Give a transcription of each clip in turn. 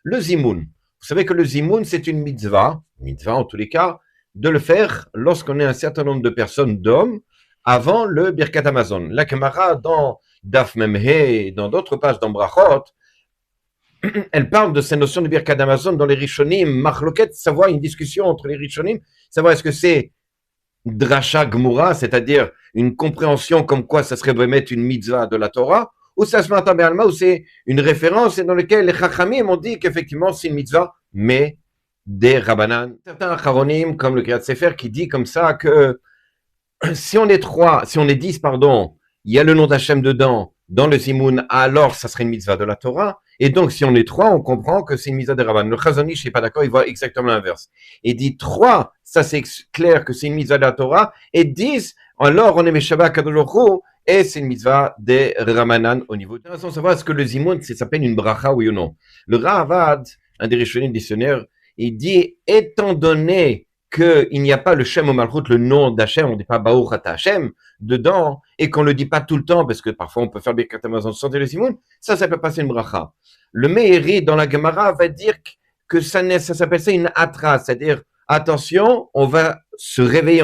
Le zimoun. Vous savez que le zimoun, c'est une mitzvah en tous les cas, de le faire lorsqu'on est un certain nombre de personnes, d'hommes, avant le Birkat Hamazon. La Gemara, dans Daf Memhe et dans d'autres pages dans Brachot, elle parle de ces notions de Birkat Hamazon dans les Rishonim, Machloket, savoir une discussion entre les Rishonim, savoir est-ce que c'est Drasha Gmura, c'est-à-dire une compréhension comme quoi ça serait vraiment une mitzvah de la Torah, ou ça se met en Alma, où c'est une référence et dans lequel les Chachamim ont dit qu'effectivement c'est une mitzvah, mais des Rabbanan. Certains Acharonim, comme le Kriyat Sefer, qui dit comme ça que si on est 10, pardon, il y a le nom d'Hachem dedans, dans le Zimoun, alors ça serait une mitzvah de la Torah. Et donc, si on est 3, on comprend que c'est une mitzvah de Rabban. Le Chazon Ish n'est pas d'accord, il voit exactement l'inverse. Et dit 3, ça c'est clair que c'est une mitzvah de la Torah. Et 10, alors on est Meshabah Kadosh, et c'est une mitzvah des Ramanan au niveau. De toute façon, savoir est-ce que le Zimoun, ça s'appelle une bracha, oui ou non. Le Ravad, un des Rishonim dictionnaires, il dit, étant donné qu'il n'y a pas le Shem au Malchut, le nom d'Hachem, on ne dit pas Baruch Ata Hachem, dedans, et qu'on ne le dit pas tout le temps, parce que parfois on peut faire Birkat Hamazon sans dire le Zimoun, ça peut passer une bracha. Le Meiri, dans la Gemara, va dire que ça s'appelle ça une atra, c'est-à-dire, attention, on va se réveiller,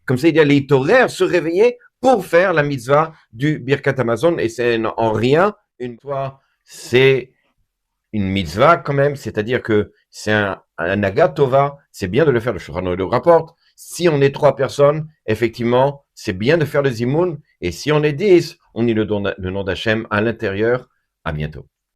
comme ça il y a les horaires, se réveiller pour faire la mitzvah du Birkat Hamazon, et c'est en rien une fois, c'est une mitzvah quand même, c'est-à-dire que c'est un agatova, c'est bien de le faire, le Shulchan Aruch le rapporte. Si on est 3 personnes, effectivement, c'est bien de faire le zimoun, et si on est 10, on dit le nom d'Hachem à l'intérieur. À bientôt.